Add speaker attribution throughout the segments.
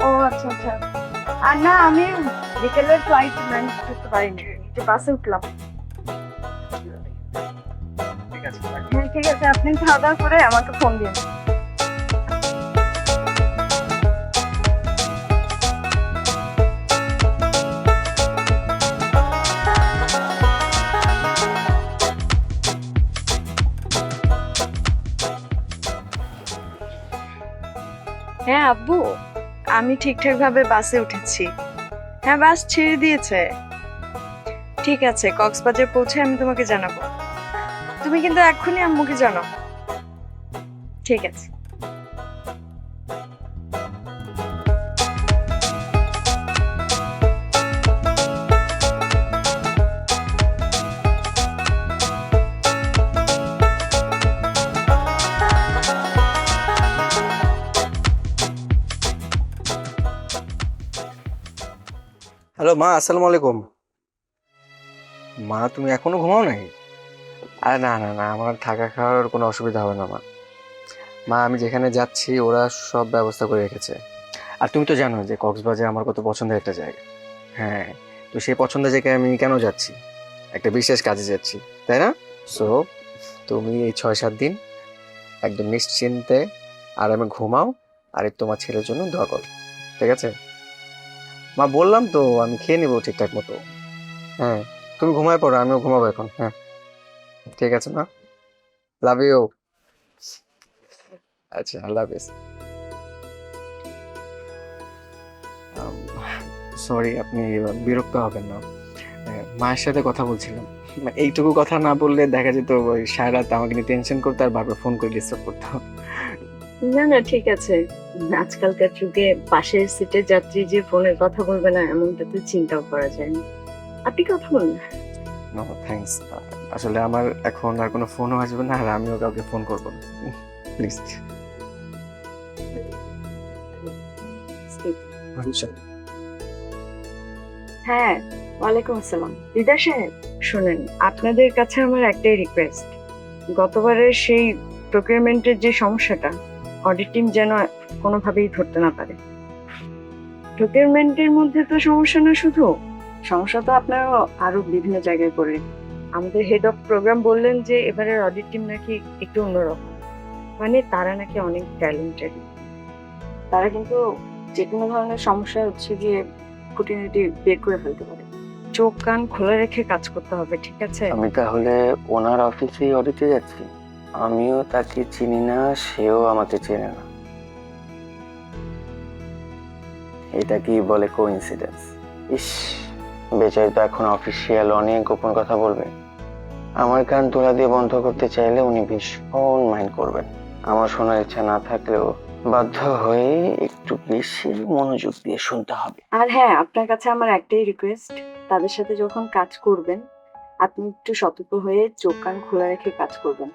Speaker 1: ও আচ্ছা আচ্ছা। আর না, আমি বিকেলের ফ্লাইট ম্যানেজ করতে পারিনি, যে বাসে উঠলাম। হ্যাঁ ঠিক আছে, আপনি খাওয়া দাওয়া করে আমাকে ফোন দিন। হ্যাঁ আব্বু, আমি ঠিকঠাক ভাবে বাসে উঠেছি। হ্যাঁ বাস ছেড়ে দিয়েছে। ঠিক আছে, কক্সবাজার পৌঁছে আমি তোমাকে জানাবো। তুমি কিন্তু এক্ষুনি আম্মুকে জানাও। ঠিক আছে।
Speaker 2: হ্যালো মা, আসসালামু আলাইকুম। মা, তুমি এখনো ঘুমাও নাকি? আরে না না না, আমার থাকা খাওয়ার কোনো অসুবিধা হবে না মা। মা, আমি যেখানে যাচ্ছি ওরা সব ব্যবস্থা করে রেখেছে। আর তুমি তো জানো যে কক্সবাজার আমার কত পছন্দের একটা জায়গা। হ্যাঁ, তো সেই পছন্দের জায়গায় আমি কেন যাচ্ছি? একটা বিশেষ কাজে যাচ্ছি, তাই না? সো তুমি এই 6-7 দিন একদম নিশ্চিন্তে আরামে ঘুমাও, আর এই তোমার ছেলের জন্য দোয়া করো, ঠিক আছে? মা, বললাম তো আমি খেয়ে নেবো ঠিকঠাক মতো। হ্যাঁ, তুমি ঘুমায় পড়ো, আমিও ঘুমাবো এখন। হ্যাঁ, ঠিক আছে মা। Love you. আচ্ছা, আল্লাহ হাফেজ। সরি, আপনি বিরক্ত হবেন না। মায়ের সাথে কথা বলছিলাম। এইটুকু কথা না বললে দেখা যেত ওই সারা রাত আমাকে নিয়ে টেনশন করতে আর বারবার ফোন করে ডিস্টার্ব করতো।
Speaker 1: না না ঠিক আছে। আজকালকার যুগে পাশের সিটের যাত্রী যে ফোনে কথা বলবে না এমনটা তো চিন্তাও করা যায় না। আপনি কথা বলুন।
Speaker 2: No thanks. আসলে আমার এখন আর কোনো ফোনও আসবে না, আর আমিও কাউকে ফোন করবো না, প্লিজ।
Speaker 1: হ্যাঁ, ওয়ালাইকুম আসসালাম দিদা সাহেব। শুনেন, আপনাদের কাছে আমার একটাই রিকোয়েস্ট। গতবারের সেই প্রকিউরমেন্টের যে সমস্যাটা, অডিট টিম যেন কোনোভাবেই ধরতে না পারে। প্রকিউরমেন্টের মধ্যে তো সমস্যা না শুধু, সমস্যা তো আপনারা আরো বিভিন্ন জায়গায় করে। আমাদের হেড অফ প্রোগ্রাম বললেন যে এবারের অডিট টিম নাকি একটু অন্যরকম, মানে তারা নাকি অনেক ট্যালেন্টেড। তারা কিন্তু যে কোনো ধরনের সমস্যা হচ্ছে গিয়ে খুঁটিনাটি বের করে ফেলতে পারে। চোখ কান খোলা রেখে কাজ করতে হবে, ঠিক আছে?
Speaker 2: আমি তাহলে ওনার অফিসেই অডিটে যাচ্ছি? আমিও তাকে চিনি না, সেও আমাকে চেনে না। এটা কি বলে কোইন্সিডেন্স? ইস, বেচারি তো এখন অফিসিয়াল অনেক গোপন কথা বলবে। আমার কান তোলা দিয়ে বন্ধ করতে চাইলে উনি ভীষণ মাইন্ড করবেন। আমার শোনার ইচ্ছা না থাকলেও বাধ্য হয়ে একটু বেশি মনোযোগ দিয়ে শুনতে হবে।
Speaker 1: আর হ্যাঁ, আপনার কাছে আমার একটাই রিকোয়েস্ট, তাদের সাথে যখন কাজ করবেন আপনি একটু সতর্ক হয়ে চোখ কান খোলা রেখে কাজ করবেন।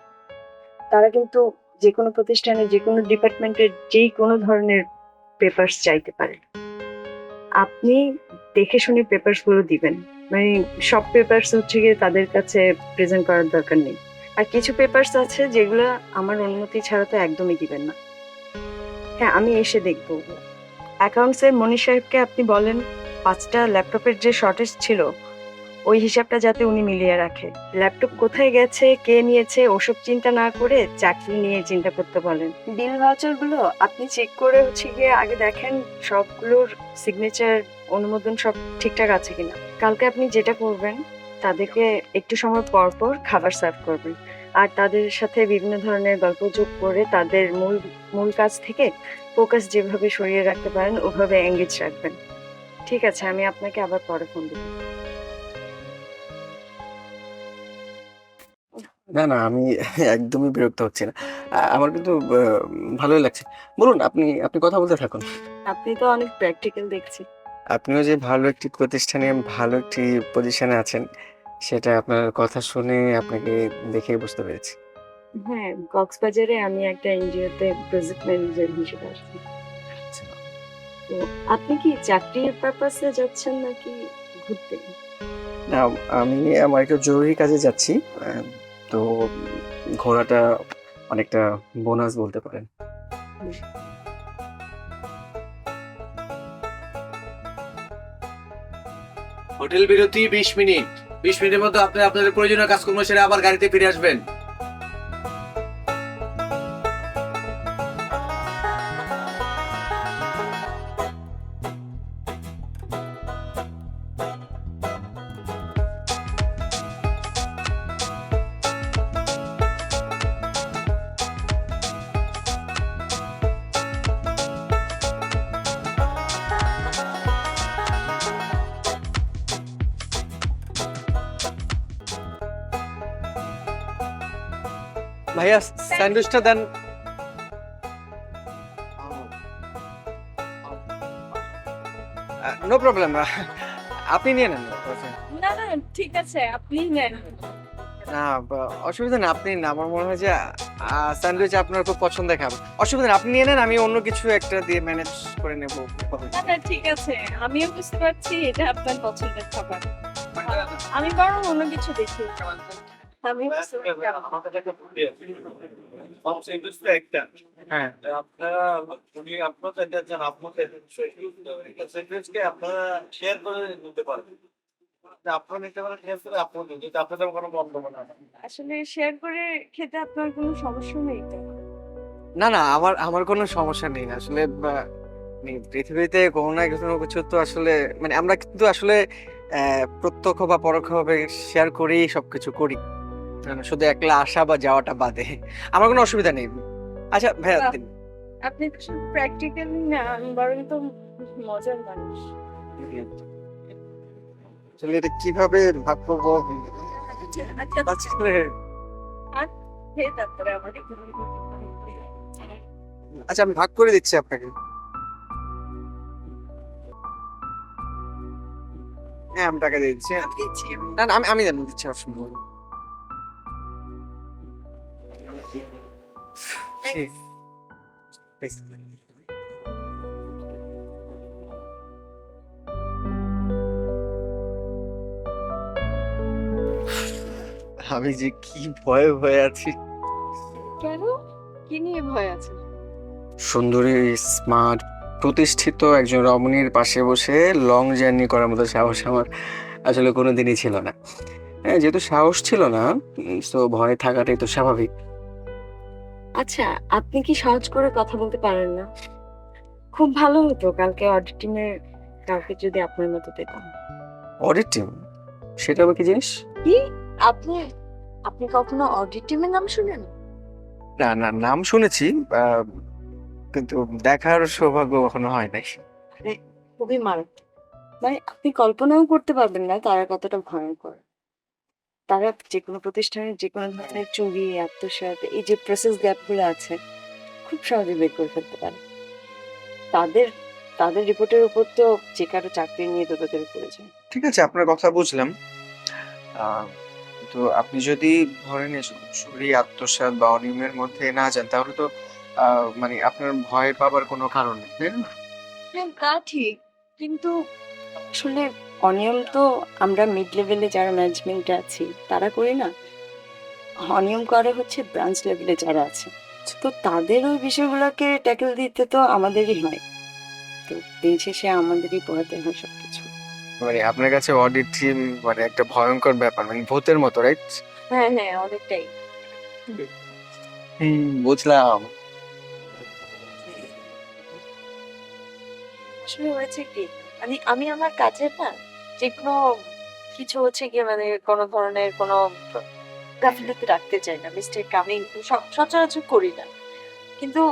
Speaker 1: তারা কিন্তু যে কোনো প্রতিষ্ঠানে যে কোনো ডিপার্টমেন্টের যেই কোনো ধরনের পেপারস চাইতে পারে। আপনি দেখে শুনে পেপারস গুলো দিবেন, মানে সব পেপারস হচ্ছে গিয়ে তাদের কাছে প্রেজেন্ট করার দরকার নেই। আর কিছু পেপারস আছে যেগুলো আমার অনুমতি ছাড়া তো একদমই দিবেন না। হ্যাঁ, আমি এসে দেখবো। অ্যাকাউন্টস এর মনির সাহেবকে আপনি বলেন 5টা ল্যাপটপের যে শর্টেজ ছিল ওই হিসাবটা যাতে উনি মিলিয়ে রাখে। ল্যাপটপ কোথায় গেছে, কে নিয়েছে ওসব চিন্তা না করে চাকরি নিয়ে চিন্তা করতে বলেন। বিল ভাউচার গুলো আপনি চেক করে হচ্ছে গিয়ে আগে দেখেন সবগুলোর সিগনেচার অনুমোদন সব ঠিকঠাক আছে কিনা। কালকে আপনি যেটা করবেন, তাদেরকে একটু সময় পর পর খাবার সার্ভ করবেন, আর তাদের সাথে বিভিন্ন ধরনের গল্প যোগ করে তাদের মূল মূল কাজ থেকে ফোকাস যেভাবে সরিয়ে রাখতে পারেন ওভাবে এঙ্গেজ রাখবেন। ঠিক আছে, আমি আপনাকে আবার পরে ফোন দেবো।
Speaker 2: না না, আমি একদমই বিরক্ত হচ্ছি না। আমার কিন্তু ভালোই লাগছে। বলুন, আপনি আপনি কথা বলতে থাকুন।
Speaker 1: আপনি তো অনেক প্র্যাকটিক্যাল দেখছি।
Speaker 2: আপনিও যে ভালো একটি প্রতিষ্ঠানে ভালো একটি পজিশনে আছেন, সেটা আপনার কথা শুনে আপনাকে দেখেই বুঝতে পেরেছি।
Speaker 1: হ্যাঁ, কক্সবাজারে আমি একটা এনজিওতে প্রজেক্ট ম্যানেজার হিসেবে আসছি।
Speaker 2: আচ্ছা।
Speaker 1: তো আপনি কি চাকরির পারপাসে যাচ্ছেন নাকি ঘুরতে?
Speaker 2: না, আমি আমার একটা জরুরি কাজে যাচ্ছি। তো ঘোরাটা অনেকটা বোনাস বলতে পারেন।
Speaker 3: হোটেল বিরতি 20 মিনিট। 20 মিনিটের মধ্যে আপনি আপনাদের প্রয়োজনীয় কাজকর্ম সেরে আবার গাড়িতে ফিরে আসবেন।
Speaker 2: ভাইয়া স্যান্ডউইচটা দেন। নো প্রবলেম, আপনি নিয়ে নেন।
Speaker 1: না না ঠিক আছে, আপনি নেন।
Speaker 2: না অসুবিধা নেই, আপনি না, আমার মনে হয় যে স্যান্ডউইচ আপনার খুব পছন্দের খাবার। অসুবিধা নেই, আপনি নিয়ে নেন, আমি অন্য কিছু একটা দিয়ে ম্যানেজ করে নেব।
Speaker 1: না না ঠিক আছে, আমিও বুঝতে পারছি এটা আপনার পছন্দের খাবার। আমি বরং অন্য কিছু দেখি। আমি
Speaker 2: হ্যাঁ,
Speaker 4: আপনারা উনি আপনার চাইতে চান আপনাকে সেন্টেন্সকে আপনারা শেয়ার করে নিতে পারেন। আপনারা নিতে পারেন, শেয়ার করে আপনি নিন, যদি আপনাদের কোনো মন্তব্য না থাকে।
Speaker 1: আসলে শেয়ার করে খেতে আপনার কোনো সমস্যা নেই তো?
Speaker 2: না না, আমার কোনো সমস্যা নেই আসলে। পৃথিবীতে কোনো না কোনো কিছু তো আসলে, মানে আমরা কিন্তু আসলে প্রত্যক্ষ বা পরোক্ষভাবে শেয়ার করেই সবকিছু করি, শুধু একলা আসা বা যাওয়াটা বাদে। আমার কোনো অসুবিধা নেই। আচ্ছা ভাইয়া
Speaker 1: বাহ।
Speaker 2: দিন।
Speaker 1: আপনি তো শুধু প্র্যাকটিক্যালি না, আমি বরং তো মজার মানুষ।
Speaker 2: আসলে এটা কিভাবে ভাগ করবো?
Speaker 1: আচ্ছা
Speaker 2: আসলে
Speaker 1: খেয়ে তারপরে আমাকে
Speaker 2: আচ্ছা, আমি ভাগ করে দিচ্ছি আপনাকে। হ্যাঁ, আমি টাকা দিয়ে দিচ্ছি। না না, আমি জানি দিচ্ছি, অসুবিধা নেই। ঠিক। আমি যে কি ভয়ে ভয়ে আছি।
Speaker 1: কেন? কি নিয়ে ভয় আছে?
Speaker 2: সুন্দরী, স্মার্ট, প্রতিষ্ঠিত একজন রমণীর পাশে বসে লং জার্নি করার মতো সাহস আমার আসলে কোনোদিনই ছিল না। হ্যাঁ, যেহেতু সাহস ছিল না, তো ভয় থাকাটাই তো স্বাভাবিক।
Speaker 1: আচ্ছা, আপনি কি সহজ করে কথা বলতে পারেন না? খুব ভালো হতো কালকে অডিটিংয়ের কাউকে যদি আপনার মতো পেতাম।
Speaker 2: Audit team? সেটা আবার কি জিনিস?
Speaker 1: কি? আপনি আপনি কখনো অডিট টিমের নাম শুনেন?
Speaker 2: না না, নাম শুনেছি, আহ, কিন্তু দেখার সৌভাগ্য কখনো হয় নাই।
Speaker 1: আরে খুবই মারাত্মক। মানে আপনি কল্পনাও করতে পারবেন না তারা কতটা ভয়ঙ্কর। তারা যেকোনো প্রতিষ্ঠানের যেকোনো ধরনের চুরি, আত্মসাৎ, এই যে প্রসেস গ্যাপ গুলো আছে খুব সহজে বের করে ফেলতে পারে। তাদের তাদের রিপোর্টের উপর তো যে কারো চাকরি নিয়ে তোদের পড়ে যায়।
Speaker 2: ঠিক আছে, আপনার কথা বুঝলাম। আহ, তো আপনি যদি ধরেন এসব চুরি, আত্মসাৎ বা অনিয়মের মধ্যে না যান, তাহলে তো মানে আপনার ভয় পাবার কোনো কারণ নেই, তাই না?
Speaker 1: হ্যাঁ তা ঠিক, কিন্তু আসলে অনিয়ম তো আমরা মিড লেভেলে যারা ম্যানেজমেন্টে আছি তারা করি না। অনিয়ম করে হচ্ছে ব্রাঞ্চ লেভেলে যারা আছে, তো তাদের ওই বিষয়গুলোকে ট্যাকেল দিতে তো আমাদেরই হয়। তো দিন শেষে আমাদেরই পোহাতে হয় সবকিছু।
Speaker 2: মানে আপনার কাছে অডিট টিম মানে একটা ভয়ঙ্কর ব্যাপার, মানে ভূতের মতো, রাইট?
Speaker 1: হ্যাঁ হ্যাঁ অনেকটাই।
Speaker 2: বুঝলাম।
Speaker 1: আসলে হয়েছে কি, মানে আমি আমার কাজের না যেকোনো কিছু হচ্ছে কি মানে কোনো ধরনের কোনো গাফিলতি রাখতে চাই না, মিস্টেক আমি সচরাচর করি না। কিন্তু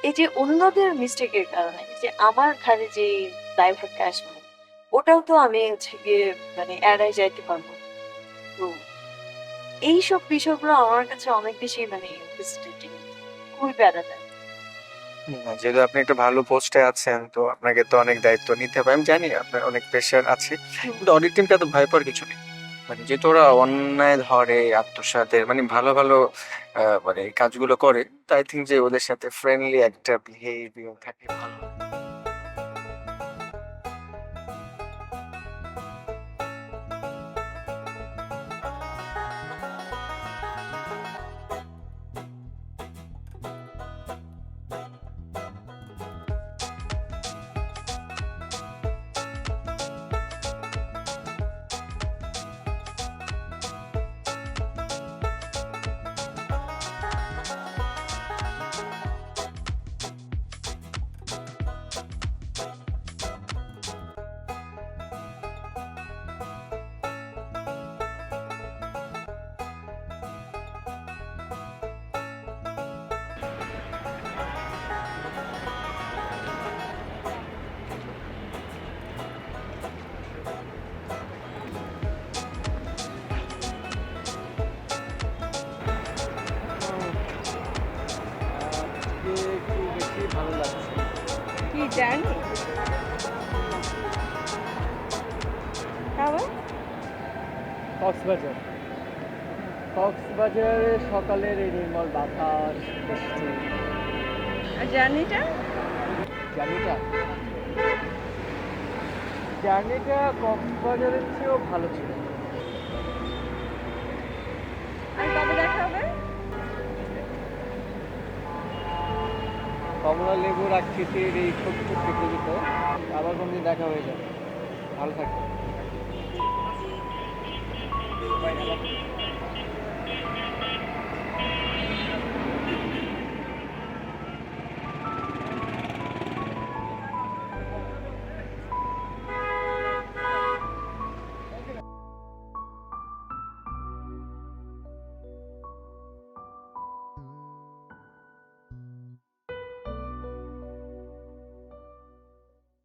Speaker 1: এই যে অন্যদের মিস্টেকের কারণে যে আমার ঘাড়ে যে দায়ভারটা আসবে, ওটাও তো আমি হচ্ছে গিয়ে মানে এড়াই যাইতে পারবো। তো এইসব বিষয়গুলো আমার কাছে অনেক বেশি মানে ফ্রাস্ট্রেটিং, খুবই প্যারা দেয়।
Speaker 2: যেহেতু আপনি একটা ভালো পোস্টে আছেন, তো আপনাকে তো অনেক দায়িত্ব নিতে হবে, আমি জানি আপনার অনেক প্রেশার আছে। কিন্তু অডিট টিমটা তো ভয় পাওয়ার কিছু নেই। মানে যেহেতু ওরা অন্যায় ধরে, আত্মসাতের মানে ভালো ভালো মানে কাজগুলো করে, তো আই থিঙ্ক যে ওদের সাথে ফ্রেন্ডলি একটা বিহেভিয়ার থাকে ভালো।
Speaker 1: জার্নি আবার
Speaker 2: কক্সবাজার। কক্সবাজারে সকালের এই নির্মল বাতাস, বৃষ্টি।
Speaker 1: আর জার্নিটা
Speaker 2: জার্নিটা কক্সবাজারের চেয়েও ভালো ছিল।
Speaker 1: আর কবে দেখা হবে?
Speaker 2: কমলা লেবুর আকৃতির এই ছোট্ট পৃথিবীতে আবার কোনদিন দেখা হয়ে যাবে। ভালো থাকবে।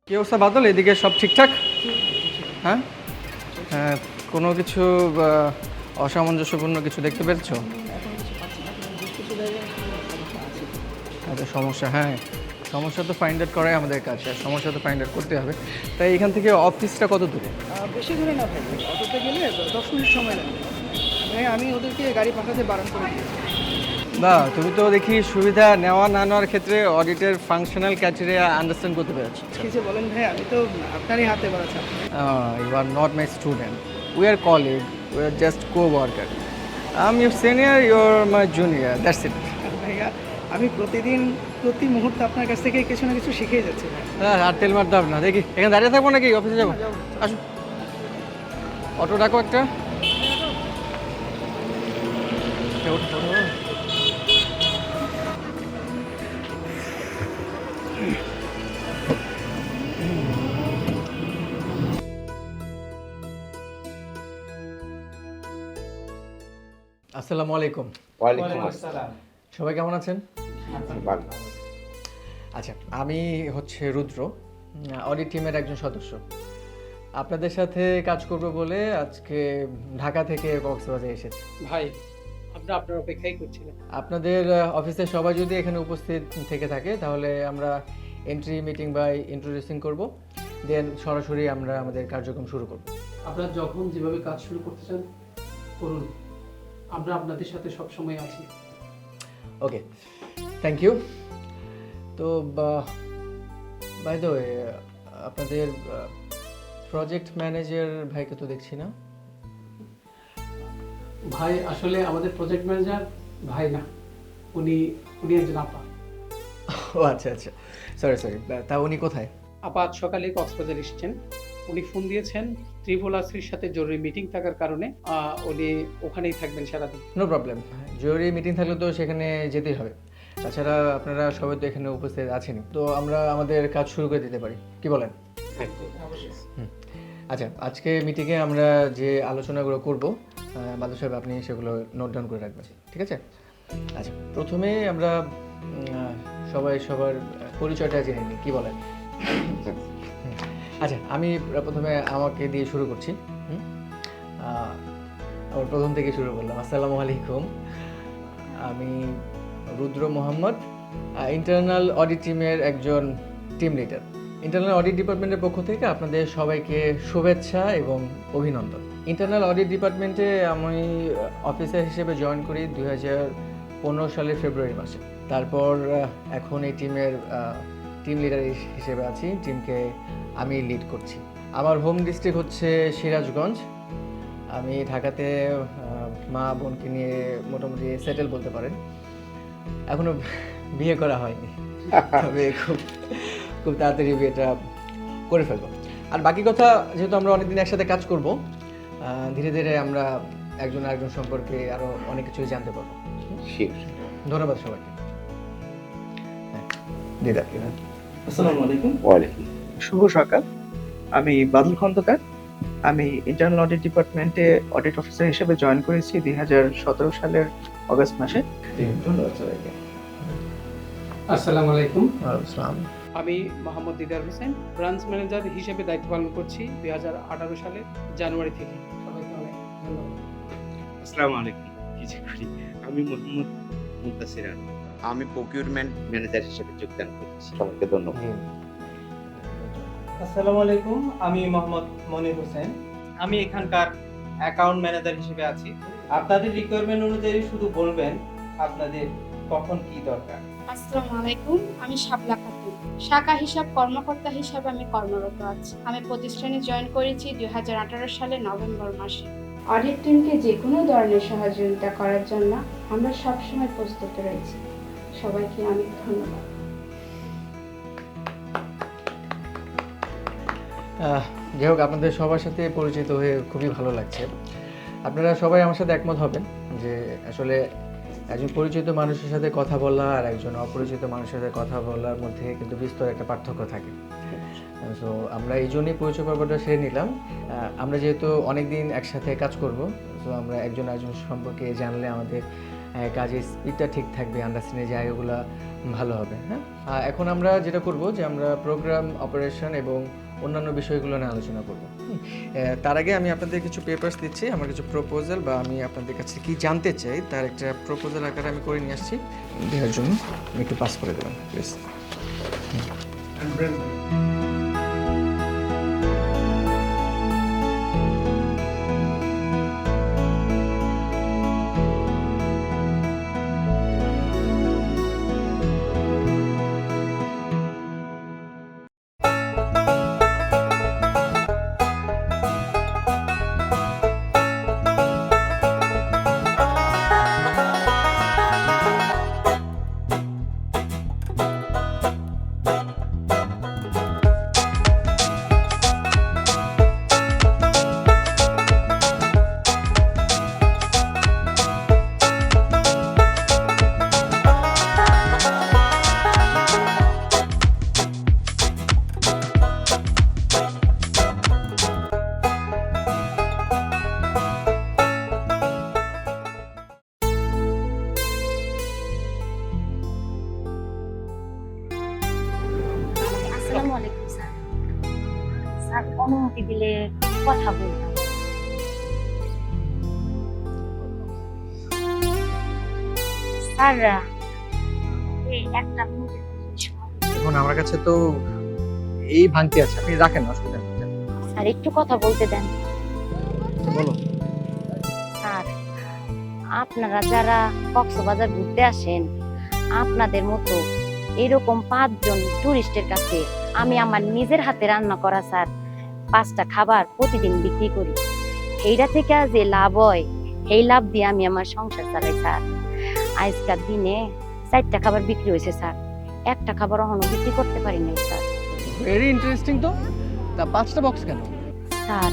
Speaker 2: কি অবস্থা বাদল, এদিকে সব ঠিকঠাক? হ্যাঁ হ্যাঁ, কোনো কিছু অসামঞ্জস্যপূর্ণ কিছু দেখতে পেরেছো? আচ্ছা, সমস্যা, হ্যাঁ সমস্যা তো ফাইন্ড আউট করাই আমাদের কাজ, আর সমস্যা তো ফাইন্ড আউট করতে হবে। তাই এখান থেকে অফিসটা কত দূরে?
Speaker 5: বেশি দূরে না ভাই, অটোতে গেলে 10 মিনিট সময় লাগবে। আমি ওদেরকে গাড়ি পাঠাতে বারণ করে দিয়েছি।
Speaker 2: বা তুমি তো দেখি সুবিধা নেওয়া না নেওয়ার ক্ষেত্রে অডিটের ফাংশনাল ক্রাইটেরিয়া আন্ডারস্ট্যান্ড করতে পেরেছো।
Speaker 5: কিছু বলেন ভাই, আমি তো আপনারই হাতে বাড়াচ্ছি।
Speaker 2: You are not my student, we are colleague, we are just coworker. I am your senior, you are my junior, that's it.
Speaker 5: ভাইয়া, আমি প্রতিদিন প্রতি মুহূর্তে আপনার কাছ থেকে কিছু না কিছু শিখেই যাচ্ছি ভাই।
Speaker 2: হ্যাঁ, আর তেল মারতে হবে না। দেখি এখানে দাঁড়িয়ে থাকবো নাকি অফিসে যাবো? আসুন, অটো ডাকো একটা। আসসালামু আলাইকুম।
Speaker 6: ওয়ালাইকুম আসসালাম।
Speaker 2: সবাই কেমন আছেন?
Speaker 6: ভালো।
Speaker 2: আচ্ছা, আমি হচ্ছে রুদ্র, অডিট টিমের একজন সদস্য। আপনাদের সাথে কাজ করব বলে আজকে ঢাকা থেকে কক্সবাজারে এসেছি।
Speaker 5: ভাই, আমরা আপনার অপেক্ষাই করছিলাম।
Speaker 2: আপনাদের অফিসের সবাই যদি এখানে উপস্থিত থেকে থাকে তাহলে আমরা এন্ট্রি মিটিং বা ইন্ট্রোডিউসিং করব, দেন সরাসরি আমরা আমাদের কার্যক্রম শুরু করব।
Speaker 7: আপনারা যখন যেভাবে কাজ শুরু করতে চান করুন, আমরা আপনাদের সাথে সব সময় আছি।
Speaker 2: ওকে, থ্যাংক ইউ। তো বাই দ্য ওয়ে, আপনাদের প্রজেক্ট ম্যানেজার ভাইকে তো দেখছি না।
Speaker 7: ভাই আসলে আমাদের প্রজেক্ট ম্যানেজার ভাই না, উনি একজন আপা।
Speaker 2: ও আচ্ছা আচ্ছা, সরি, তা উনি কোথায়?
Speaker 7: আপা আজ সকালে কক্সবাজার এসেছেন। উনি ফোন দিয়েছেন ত্রিভুলাশ্রীর সাথে জরুরি মিটিং থাকার কারণে উনি ওখানেই থাকবেন সারাদিন।
Speaker 2: নো প্রবলেম, জরুরি মিটিং থাকলে তো সেখানে যেতেই হবে। তাছাড়া আপনারা সবাই তো এখানে উপস্থিত আছেনই, তো আমরা আমাদের কাজ শুরু করে দিতে পারি, কি বলেন? আচ্ছা, আজকে মিটিংয়ে আমরা যে আলোচনাগুলো করব, বাদল সাহেব আপনি সেগুলো নোট ডাউন করে রাখবেন, ঠিক আছে? আচ্ছা, প্রথমে আমরা সবাই সবার পরিচয়টা জেনে নিই, কি বলেন? আচ্ছা, আমি প্রথমে আমাকে দিয়ে শুরু করছি। আমার প্রথম থেকে শুরু করলাম। আসসালামু আলাইকুম, আমি রুদ্র মোহাম্মদ, ইন্টারনাল অডিট টিমের একজন টিম লিডার। ইন্টারনাল অডিট ডিপার্টমেন্টের পক্ষ থেকে আপনাদের সবাইকে শুভেচ্ছা এবং অভিনন্দন। ইন্টারনাল অডিট ডিপার্টমেন্টে আমি অফিসার হিসেবে জয়েন করি 2015 সালের ফেব্রুয়ারি মাসে। তারপর এখন এই টিমের টিম লিডার হিসেবে আছি, টিমকে আমি লিড করছি। আমার হোম ডিস্ট্রিক্ট হচ্ছে সিরাজগঞ্জ। আমি ঢাকাতে মা বোনকে নিয়ে মোটামুটি সেটেল বলতে পারেন। এখনো বিয়ে করা হয়নি, তবে খুব তাড়াতাড়ি বিয়েটা করে ফেলবো। আর বাকি কথা, যেহেতু আমরা অনেকদিন একসাথে কাজ করব, ধীরে ধীরে আমরা একজন আরেকজন সম্পর্কে আরো অনেক কিছুই জানতে পারবো। ধন্যবাদ সবাইকে। দিদা,
Speaker 5: আসসালামু আলাইকুম।
Speaker 6: ওয়ালাইকুম।
Speaker 5: শুভ সকাল। আমি বাদল খন্দকার। আমি ইন্টারনাল অডিট ডিপার্টমেন্টে অডিট অফিসার হিসেবে জয়েন করেছি 2017 সালের অগস্ট মাসে। ধন্যবাদ সবাইকে।
Speaker 7: আসসালামু আলাইকুম।
Speaker 2: আসসালাম।
Speaker 7: আমি মোহাম্মদ দিদার হোসেন, ব্রাঞ্চ ম্যানেজার হিসেবে দায়িত্ব পালন করছি 2018 সালের জানুয়ারি থেকে। সবাইকে অনেক ধন্যবাদ।
Speaker 6: আসসালামু আলাইকুম। আমি মোহাম্মদ মুত্তাসির আলী। আমি প্রকিউরমেন্ট ম্যানেজার হিসেবে যোগদান করছি। সবাইকে ধন্যবাদ।
Speaker 8: আসসালামু আলাইকুম, আমি মোহাম্মদ মনির হোসেন। আমি এখানকার অ্যাকাউন্ট ম্যানেজার হিসেবে আছি। আপনাদের রিকোয়ারমেন্ট অনুযায়ী শুধু বলবেন আপনাদের কখন কি দরকার।
Speaker 9: আসসালামু আলাইকুম, আমি শাপলা খাতুন। শাখা হিসাব কর্মকর্তা হিসাবে আমি কর্মরত আছি। আমি প্রতিষ্ঠানে জয়েন করেছি 2018 সালের নভেম্বর মাসে। অডিট টিমকে যে কোনো ধরনের সহযোগিতা করার জন্য আমরা সবসময় প্রস্তুত রয়েছি। সবাইকে অনেক ধন্যবাদ।
Speaker 2: যাই হোক, আপনাদের সবার সাথে পরিচিত হয়ে খুবই ভালো লাগছে। আপনারা সবাই আমার সাথে একমত হবেন যে আসলে একজন পরিচিত মানুষের সাথে কথা বলা আর একজন অপরিচিত মানুষের সাথে কথা বলার মধ্যে কিন্তু বিস্তর একটা পার্থক্য থাকে। সো আমরা এই জন্যই পরিচয় পর্বটা সেরে নিলাম। আমরা যেহেতু অনেক দিন একসাথে কাজ করব, সো আমরা একজন একজন সম্পর্কে জানলে আমাদের কাজের স্পিডটা ঠিক থাকবে, আন্ডারস্ট্যান্ডিং জায়গাগুলো ভালো হবে। হ্যাঁ, এখন আমরা যেটা করব যে আমরা প্রোগ্রাম অপারেশন এবং অন্যান্য বিষয়গুলো নিয়ে আলোচনা করব। তার আগে আমি আপনাদের কিছু পেপারস দিচ্ছি, আমার কিছু প্রপোজাল বা আমি আপনাদের কাছে কি জানতে চাই তার একটা প্রপোজাল আকারে আমি করে নিয়ে আসছি দেওয়ার জন্য। আমি একটু পাস করে দেবেন প্লিজ।
Speaker 10: আসসালামু আলাইকুম স্যার। স্যার অনুমতি দিলে কথা বলতাম। স্যার এই একটা মিনিটের সময়।
Speaker 2: এখন আমার কাছে তো এই ভাঙতি আছে, আপনি রাখেন না, অসুবিধা নেই।
Speaker 10: স্যার একটু কথা বলতে দেন।
Speaker 2: বলো।
Speaker 10: স্যার আপনারা যারা কক্সবাজার ঘুরতে আসেন, আপনাদের মতো এরকম 5 জন টুরিস্টের কাছে আমি আমার নিজের হাতে রান্না করা স্যার 5টা খাবার প্রতিদিন বিক্রি করি। এইটা থেকে যে লাভ হয়, এই লাভ দিয়ে আমি আমার সংসার চালাই স্যার। আজকের দিনে 4টা খাবার বিক্রি হয়েছে স্যার, একটা খাবার এখনো বিক্রি করতে পারি নাই স্যার।
Speaker 2: ভেরি ইন্টারেস্টিং তো। তা 5টা বক্স কেন?
Speaker 10: স্যার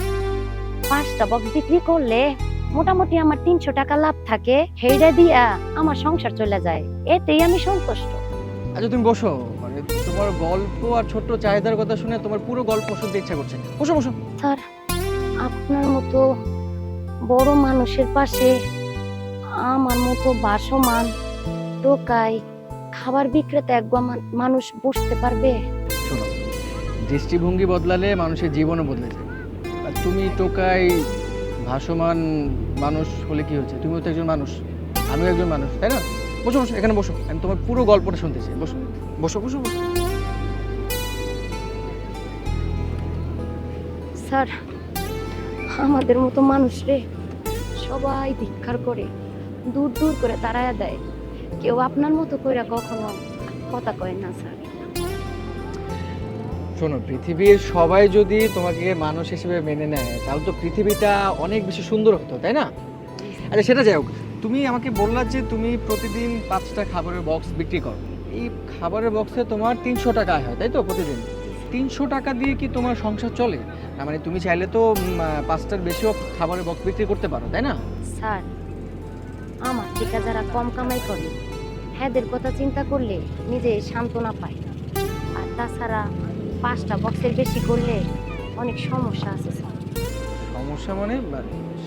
Speaker 10: 5টা বক্স বিক্রি করলে মোটামুটি আমার 300 টাকা লাভ থাকে, সেইটা দিয়া আমার সংসার চলে যায়, এতেই আমি সন্তুষ্ট।
Speaker 2: আচ্ছা তুমি বসো, মানে তোমার গল্প আর ছোট্ট চাহিদার কথা শুনে তোমার পুরো গল্প শুনতে ইচ্ছা করছে। বসো বসো।
Speaker 10: স্যার আপনার মতো বড় মানুষের পাশে আমার মতো বাসমান টোকাই খাবার বিক্রেতা একবার মানুষ বসতে পারবে?
Speaker 2: শোনো, দৃষ্টিভঙ্গি বদলালে মানুষের জীবনও বদলে যায়। আর তুমি টোকাই ভাসমান মানুষ হলে কি হচ্ছে? তুমিও তো একজন মানুষ, আমিও একজন মানুষ, তাই না? বসো বসো, এখানে বসো, আমি তোমার পুরো গল্পটা শুনতে চাই। বসো বসো বসো বসো।
Speaker 10: স্যার আমাদের মতো মানুষরে সবাই ধিক্কার করে, দূর দূর করে তাড়ায়া দেয়, কেউ আপনার মতো কইরা কখনো কথা কয় না স্যার।
Speaker 2: শোনো, পৃথিবীর সবাই যদি তোমাকে মানুষ হিসেবে মেনে নেয় তাহলে তো পৃথিবীটা অনেক বেশি সুন্দর হতো, তাই না? আচ্ছা সেটা যাই হোক, তুমি আমাকে বললা যে তুমি প্রতিদিন 5টা খাবারের বক্স বিক্রি করো। এই খাবারের বক্সে তোমার 300 টাকা আয় হয়, তাই তো? প্রতিদিন 300 টাকা দিয়ে কি তোমার সংসার চলে? না মানে তুমি চাইলে তো 5টার বেশিও খাবারের বক্স বিক্রি করতে পারো, তাই না?
Speaker 10: স্যার আমার থেকে যারা কম কামাই করে হ্যাঁদের কথা চিন্তা করলে নিজে সান্ত্বনা পায়। আর তাছাড়া 5টা বক্সের বেশি করলে অনেক সমস্যা আছে স্যার।
Speaker 2: সমস্যা মানে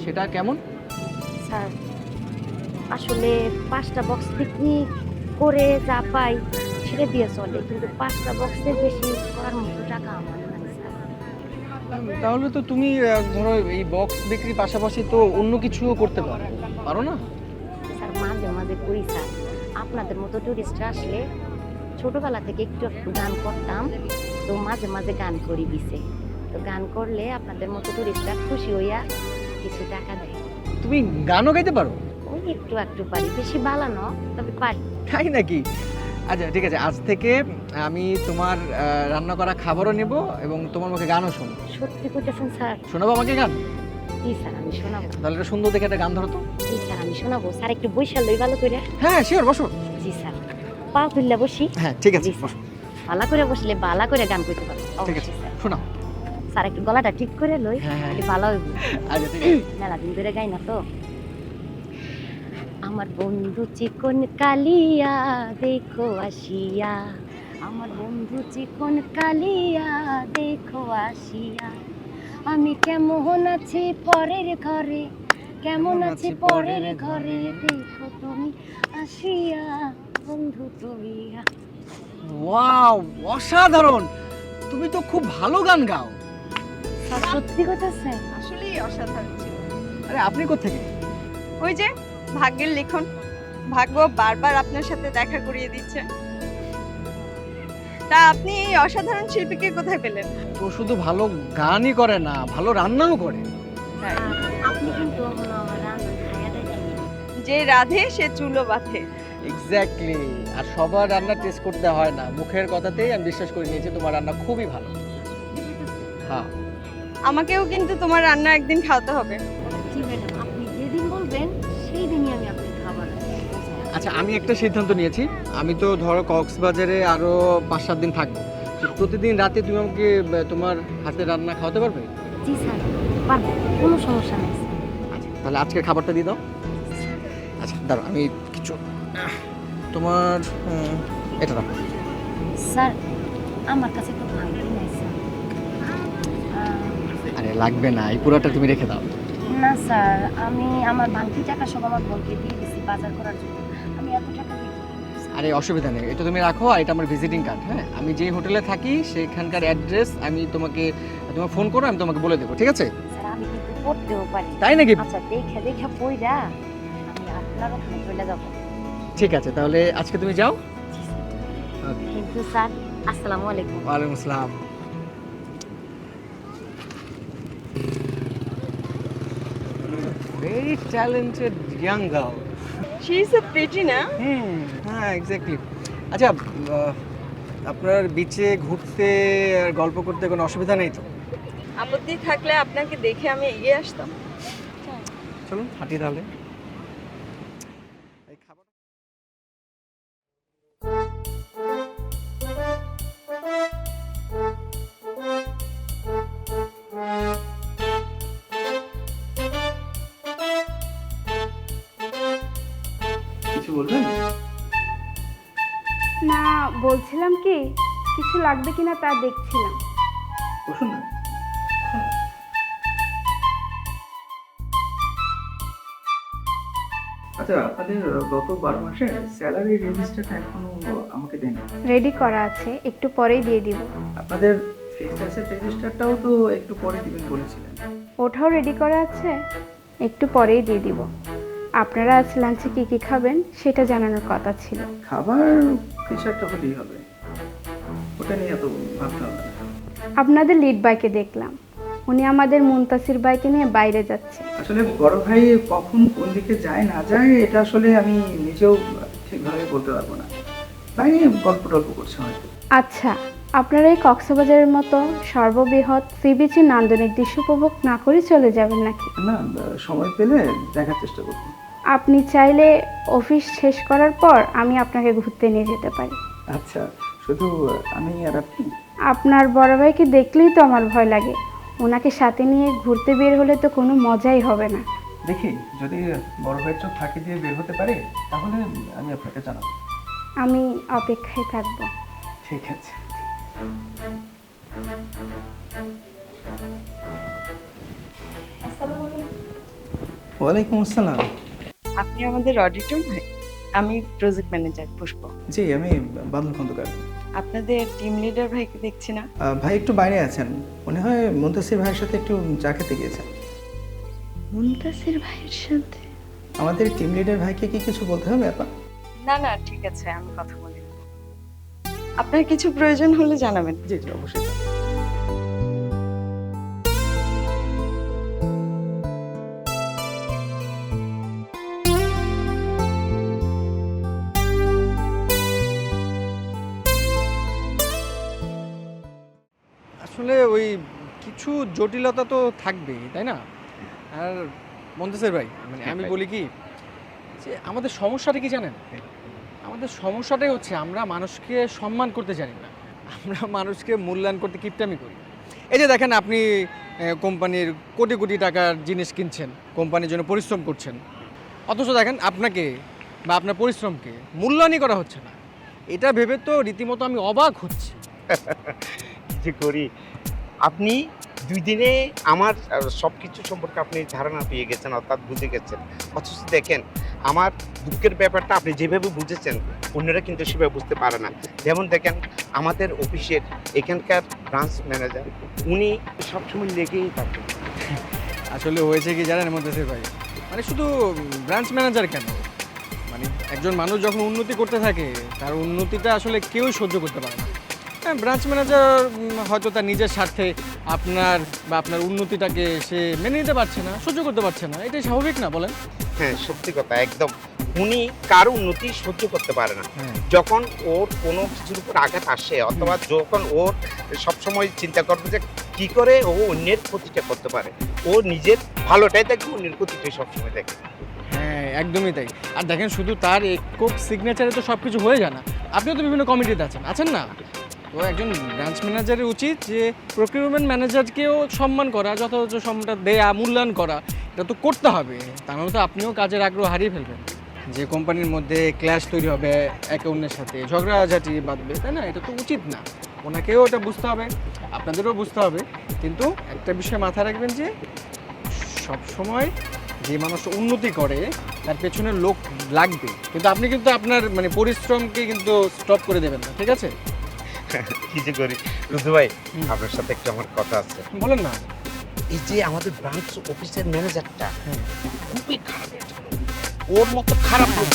Speaker 2: সেটা কেমন?
Speaker 10: স্যার আসলে 5টা বক্স বিক্রি করে যা পাই সেটা দিয়ে চলে, কিন্তু 5টা বক্সের বেশি করার মতো টাকা আমার নাই স্যার।
Speaker 2: তাহলে তো তুমি ধরো এই বক্স বিক্রির পাশাপাশি তো অন্য কিছুও করতে পারো না?
Speaker 10: স্যার মাঝে মাঝে করি স্যার। আপনাদের মতো টুরিস্ট আসলে ছোটবেলা থেকে একটু একটু গান করতাম, তো মাঝে মাঝে গান করি বিচে। তো গান করলে আপনাদের মতো টুরিস্টরা খুশি হইয়া কিছু টাকা দেয়।
Speaker 2: তুমি গানও গাইতে পারো?
Speaker 10: ওই একটু একটু পারি, বেশি ভালো না, তবে পারি।
Speaker 2: তাই নাকি? আচ্ছা ঠিক আছে, আজ থেকে আমি তোমার রান্না করা খাবারও নেব এবং তোমার মুখে গানও শুনবো।
Speaker 10: সত্যি কইতেছেন স্যার?
Speaker 2: শোনাবো আমাকে গান?
Speaker 10: জি স্যার, আমি শোনাবো।
Speaker 2: তাহলে একটা সুন্দর দেখে একটা গান ধরো তো।
Speaker 10: জি স্যার, আমি শোনাবো। স্যার একটু বইসা লই ভালো করে।
Speaker 2: হ্যাঁ শিওর, বসো।
Speaker 10: জি স্যার, পা তুললে বসি।
Speaker 2: হ্যাঁ ঠিক আছে,
Speaker 10: জি স্যার।
Speaker 2: বসো।
Speaker 10: ভালো করে বসলে ভালো করে গান কইতে পারবো।
Speaker 2: ঠিক আছে,
Speaker 10: অবশ্যই স্যার।
Speaker 2: শোনাও।
Speaker 10: স্যার একটু গলাটা ঠিক করে লই,
Speaker 2: হ্যাঁ, হ্যাঁ।
Speaker 10: তাহলে ভালো হইব।
Speaker 2: আচ্ছা ঠিক আছে।
Speaker 10: মেলা দিন ধরে গাই না তো। আমার বন্ধু চিকন কালিয়া দেখো আসিয়া, আমার বন্ধু চিকন কালিয়া দেখো আসিয়া, আমি কেমন আছি পরের ঘরে, কেমন আছি পরের ঘরে, দেখো তুমি আসিয়া বন্ধু তুমি।
Speaker 2: ওয়াও, অসাধারণ! তুমি তো খুব ভালো গান গাও।
Speaker 10: স্যার সত্যি কথা স্যার?
Speaker 1: আসলেই অসাধারণ ছিল।
Speaker 2: আরে আপনি কোত্থেকে?
Speaker 1: ওই যে ভাগ্যের লিখন, ভাগ্য বারবার আপনার সাথে দেখা করিয়ে দিচ্ছে। তা আপনি এই অসাধারণ শিল্পীকে কোথায় পেলেন?
Speaker 2: তো শুধু ভালো গানই করে না, ভালো রান্নাও করে।
Speaker 10: আপনি কিন্তু আমার রান্না খাইয়া দেখেন।
Speaker 1: যে রাধে সে চুলো বাঁধে।
Speaker 2: এক্স্যাক্টলি। আর সবার রান্না টেস্ট করতে হয় না, মুখের কথাতেই আমি বিশ্বাস করে নিয়েছি তোমার রান্না খুবই ভালো। হ্যাঁ,
Speaker 1: আমাকেও কিন্তু তোমার রান্না একদিন খাওয়াতে হবে।
Speaker 10: জি ম্যাডাম, আপনি যেদিন বলবেন সেই দিনই আমি আপনার খাবার।
Speaker 2: আচ্ছা আমি একটা সিদ্ধান্ত নিয়েছি, আমি তো ধরো কক্সবাজারে আরো 5-7 দিন থাকবো, তো প্রতিদিন রাতে তুমি আমাকে তোমার হাতে রান্না খাওয়াতে পারবে?
Speaker 10: জি স্যার, পারবো, কোনো সমস্যা নেই স্যার।
Speaker 2: আচ্ছা তাহলে আজকের খাবারটা দিয়ে দাও। আচ্ছা দাঁড়াও, আমি কিছু তোমার এটা দাও।
Speaker 10: স্যার আমার কাছে তো ভাঙতি নাই স্যার।
Speaker 2: আরে লাগবে না, এই পুরোটা তুমি রেখে দাও।
Speaker 10: না স্যার, আমি আমার ভাঙতি টাকা সব আমার বোনকে দিয়ে দিছি বাজার করার জন্য, আমি এত টাকা দিই।
Speaker 2: আরে অসুবিধা নেই, এটা তুমি রাখো, আর এটা আমার ভিজিটিং কার্ড। হ্যাঁ, আমি যেই হোটেলে থাকি সেখানকার অ্যাড্রেস আমি তোমাকে, তোমার ফোন করো, আমি তোমাকে বলে দেবো, ঠিক আছে?
Speaker 10: স্যার আমি কিন্তু পড়তেও পারি।
Speaker 2: তাই নাকি?
Speaker 10: আচ্ছা দেখে দেখে পইরা আমি আপনার ওখানে চলে যাব।
Speaker 2: ঠিক আছে, তাহলে আজকে তুমি যাও।
Speaker 10: কিন্তু স্যার, আসসালামু আলাইকুম।
Speaker 2: ওয়ালাইকুম আসসালাম। Very talented young girl.
Speaker 1: She is a pretty না?
Speaker 2: হ্যাঁ এক্স্যাক্টলি। আচ্ছা আপনার বিচে ঘুরতে আর গল্প করতে কোনো অসুবিধা নেই তো?
Speaker 1: আপত্তি থাকলে আপনাকে দেখে আমি এগিয়ে আসতাম।
Speaker 2: চলুন হাঁটি তাহলে। এই খাবার
Speaker 5: কিছু বলবেন?
Speaker 9: না, বলছিলাম কি কিছু লাগবে কিনা তা দেখছিলাম।
Speaker 5: বসুন না। আচ্ছা আপনাদের গত 12 মাসের স্যালারি রেজিস্টারটা এখনো আমাকে দেন।
Speaker 9: রেডি করা আছে, একটু পরেই দিয়ে দিব।
Speaker 5: আপনাদের ফিক্সড অ্যাসেট রেজিস্টারটাও তো একটু পরে দিবেন বলেছিলেন।
Speaker 9: ওটাও রেডি করা আছে, একটু পরেই দিয়ে দিব। আপনারা আজ লাঞ্চে কি কি খাবেন সেটা জানানোর কথা ছিল।
Speaker 5: খাবার কিছু একটা হলেই হবে, ওটা নিয়ে এত ভাবতে হবে না।
Speaker 9: আপনাদের লিড বাইকে দেখলাম, উনি আমাদের মুনতাসির বাইকে নিয়ে বাইরে যাচ্ছে।
Speaker 5: আসলে বড় ভাই কখন কোন দিকে যায় না যায় এটা আসলে আমি নিজেও ঠিকভাবে বলতে পারবো না, তাই গল্প টল্প করছে হয়তো।
Speaker 9: আচ্ছা, আপনারা এই কক্সবাজারের মতো সর্ববৃহৎ সি বিচে নান্দনিক দৃশ্য উপভোগ না করে চলে যাবেন নাকি?
Speaker 5: না, সময় পেলে দেখার চেষ্টা করবো।
Speaker 9: আপনি চাইলে অফিস শেষ করার পর আমি আপনাকে ঘুরতে নিয়ে যেতে পারি।
Speaker 5: আচ্ছা, শুধু আমি আর আপনি?
Speaker 9: আপনার বড় ভাইকে দেখলেই তো আমার ভয় লাগে, ওনাকে সাথে নিয়ে ঘুরতে বের হলে তো কোনো মজাই হবে না।
Speaker 5: দেখি যদি বড় ভাইয়ের চোখ ফাঁকি দিয়ে বের হতে পারে তাহলে আমি আপনাকে জানাবো।
Speaker 9: আমি অপেক্ষায় থাকবো।
Speaker 5: ঠিক আছে। ওয়ালাইকুম আসসালাম।
Speaker 1: আপনি আমাদের অডিটর ভাই? আমি প্রজেক্ট ম্যানেজার পুষ্প।
Speaker 5: জি, আমি বাদল খন্দকার।
Speaker 1: আপনাদের টিম লিডার ভাইকে দেখছি না।
Speaker 5: ভাই একটু বাইরে আছেন, মনে হয় মুনতাসির ভাইয়ের সাথে একটু চা খেতে গিয়েছেন।
Speaker 1: মুনতাসির ভাইয়ের সাথে?
Speaker 5: আমাদের টিম লিডার ভাইকে কি কিছু বলতে হবে আপা?
Speaker 1: না না, ঠিক আছে, আমি কথা বলি। আপনার কিছু প্রয়োজন হলে জানাবেন।
Speaker 5: জি জি অবশ্যই।
Speaker 2: আসলে ওই কিছু জটিলতা তো থাকবেই, তাই না? আর মন্তেসর ভাই, মানে আমি বলি কি যে আমাদের সমস্যাটা কি জানেন? আমাদের সমস্যাটাই হচ্ছে আমরা মানুষকে সম্মান করতে জানি না, আমরা মানুষকে মূল্যায়ন করতে কিপটামি করি। এই যে দেখেন, আপনি কোম্পানির কোটি কোটি টাকার জিনিস কিনছেন, কোম্পানির জন্য পরিশ্রম করছেন, অথচ দেখেন আপনাকে বা আপনার পরিশ্রমকে মূল্যায়নই করা হচ্ছে না। এটা ভেবে তো রীতিমতো আমি অবাক হচ্ছি।
Speaker 6: যে করি আপনি 2 দিনে আমার সব কিছু সম্পর্কে আপনি ধারণা পেয়ে গেছেন, অর্থাৎ বুঝে গেছেন। অথচ দেখেন আমার দুঃখের ব্যাপারটা আপনি যেভাবে বুঝেছেন অন্যরা কিন্তু সেভাবে বুঝতে পারে না। যেমন দেখেন আমাদের অফিসের এখানকার ব্রাঞ্চ ম্যানেজার, উনি সবসময় লেগেই থাকেন।
Speaker 2: আসলে হয়েছে কি জানেন মন্তেসর ভাই, মানে শুধু ব্রাঞ্চ ম্যানেজার কেন, মানে একজন মানুষ যখন উন্নতি করতে থাকে তার উন্নতিটা আসলে কেউই সহ্য করতে পারে না। হ্যাঁ, ব্রাঞ্চ ম্যানেজার হয়তো তার নিজের স্বার্থে আপনার বা আপনার উন্নতিটাকে সে মেনে নিতে পারছে না, সহ্য করতে পারছে না। এটাই স্বাভাবিক না বলেন?
Speaker 6: হ্যাঁ সত্যি কথা, একদম। উনি কারো উন্নতি সহ্য করতে পারে না।
Speaker 2: হ্যাঁ।
Speaker 6: যখন ওর কোনো কিছুর উপর আঘাত আসে, অথবা যখন ওর সবসময় চিন্তা করবে যে কি করে ও অন্যের ক্ষতিটা করতে পারে, ও নিজের ভালোটাই দেখবে, অন্যের ক্ষতিটাই সবসময় দেখবে।
Speaker 2: হ্যাঁ, একদমই তাই। আর দেখেন, শুধু তার একক সিগনেচারে তো সব কিছু হয়ে যায় না। আপনিও তো বিভিন্ন কমিটিতে আছেন না? তো একজন ব্রাঞ্চ ম্যানেজারের উচিত যে প্রকিউরমেন্ট ম্যানেজারকেও সম্মান করা, যথাযথ সম্মানটা দেয়া, মূল্যায়ন করা, এটা তো করতে হবে। তা নাহলে তো আপনিও কাজের আগ্রহ হারিয়ে ফেলবেন। যে কোম্পানির মধ্যে ক্ল্যাশ তৈরি হবে, একে অন্যের সাথে ঝগড়াঝাটি বাঁধবে, তাই না? এটা তো উচিত না। ওনাকেও এটা বুঝতে হবে, আপনাদেরও বুঝতে হবে। কিন্তু একটা বিষয় মাথায় রাখবেন যে সবসময় যে মানুষ উন্নতি করে তার পেছনে লোক লাগবে, কিন্তু আপনি কিন্তু আপনার মানে পরিশ্রমকে কিন্তু স্টপ করে দেবেন না, ঠিক আছে?
Speaker 6: কি যে করি রুদু ভাই, আপনার সাথে একটু আমার কথা আছে।
Speaker 2: বলেন না।
Speaker 6: এই যে আমাদের ব্রাঞ্চ অফিসের ম্যানেজারটা
Speaker 2: হ্যাঁ।
Speaker 6: খুবই খারাপ, ওর মতো খারাপ লোক।